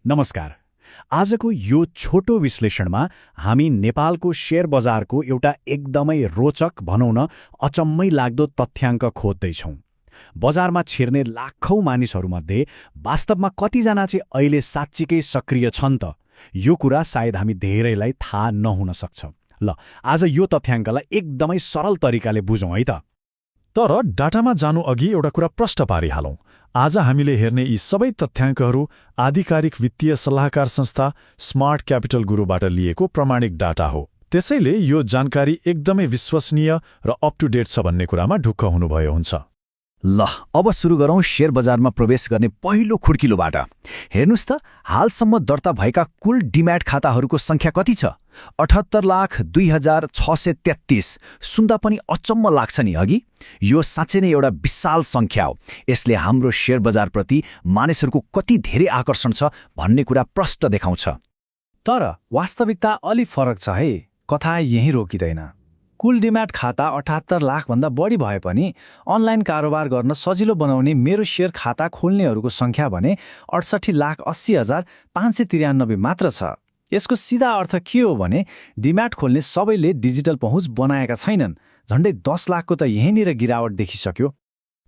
नमस्कार। आजको यो छोटो विश्लेषणमा हामी नेपालको शेयर बजारको एउटा एकदमै रोचक भनौँ न अचम्मै लाग्दो तथ्याङ्क खोज्दैछौँ। बजारमा छिर्ने लाखौँ मानिसहरूमध्ये वास्तवमा कतिजना चाहिँ अहिले साँच्चीकै सक्रिय छन् त? यो कुरा सायद हामी धेरैलाई थाहा नहुन सक्छ। ल, आज यो तथ्याङ्कलाई एकदमै सरल तरिकाले बुझौँ है त। तर डाटामा जानु अघि एउटा कुरा प्रष्ट पारिहालौँ। आज हामीले हेर्ने यी सबै तथ्याङ्कहरू आधिकारिक वित्तीय सल्लाहकार संस्था स्मार्ट क्यापिटल गुरुबाट लिएको प्रमाणिक डाटा हो। त्यसैले यो जानकारी एकदमै विश्वसनीय र अप टु डेट छ भन्ने कुरामा ढुक्क हुनुभयो हुन्छ। ल, अब सुरु गरौँ शेयर बजारमा प्रवेश गर्ने पहिलो खुड्किलोबाट। हेर्नुस् त, हालसम्म दर्ता भएका कुल डिम्याट खाताहरूको सङ्ख्या कति छ? 78,02,633। सुन्दा पनि अचम्म लाग्छ नि अघि। यो साँच्चै नै एउटा विशाल सङ्ख्या हो। यसले हाम्रो शेयर बजारप्रति मानिसहरूको कति धेरै आकर्षण छ भन्ने कुरा प्रष्ट देखाउँछ। तर वास्तविकता अलि फरक छ है। कथा यहीँ रोकिँदैन। कुल डिम्याट खाता 78 लाखभन्दा बढी भए पनि अनलाइन कारोबार गर्न सजिलो बनाउने मेरो शेयर खाता खोल्नेहरूको सङ्ख्या भने 68,80,593 मात्र छ। यसको सिधा अर्थ के हो भने डिम्याट खोल्ने सबैले डिजिटल पहुँच बनाएका छैनन्। झन्डै 10 लाखको त यहीँनिर गिरावट देखिसक्यो।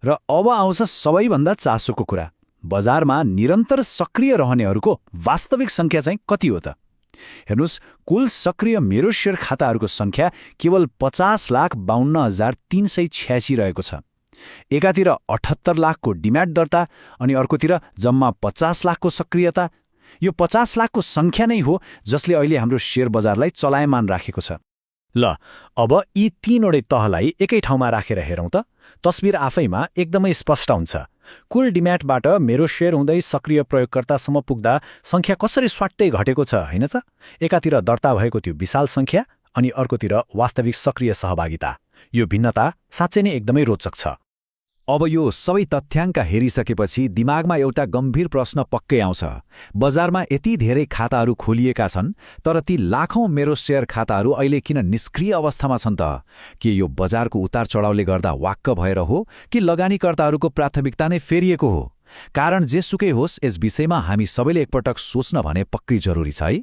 र अब आउँछ सबैभन्दा चासोको कुरा। बजारमा निरन्तर सक्रिय रहनेहरूको वास्तविक सङ्ख्या चाहिँ कति हो त? हेर्नुस्, कुल सक्रिय मेरो शेयर खाताहरूको सङ्ख्या केवल 50,52,386 रहेको छ। एकातिर 78 लाखको डिम्याट दर्ता अनि अर्कोतिर जम्मा 50 लाखको सक्रियता। यो 50 लाखको सङ्ख्या नै हो जसले अहिले हाम्रो शेयर बजारलाई चलायमान राखेको छ। ल, अब यी तीनवटै तहलाई एकै ठाउँमा राखेर हेरौँ त। तस्बिर आफैमा एकदमै स्पष्ट हुन्छ। कुल डिम्याटबाट मेरो शेयर हुँदै सक्रिय प्रयोगकर्तासम्म पुग्दा सङ्ख्या कसरी स्वाट्टै घटेको छ, होइन त? एकातिर दर्ता भएको त्यो विशाल सङ्ख्या अनि अर्कोतिर वास्तविक सक्रिय सहभागिता। यो भिन्नता साँच्चै नै एकदमै रोचक छ। अब यो सबै तथ्याङ्क हेरिसकेपछि दिमागमा एउटा गम्भीर प्रश्न पक्कै आउँछ। बजारमा यति धेरै खाताहरू खोलिएका छन्, तर ती लाखौँ मेरो शेयर खाताहरू अहिले किन निष्क्रिय अवस्थामा छन् त? के यो बजारको उतार चढावले गर्दा वाक्क भएर हो कि लगानीकर्ताहरूको प्राथमिकता नै फेरिएको हो? कारण जेसुकै होस्, यस विषयमा हामी सबैले एकपटक सोच्न भने पक्कै जरुरी छ है।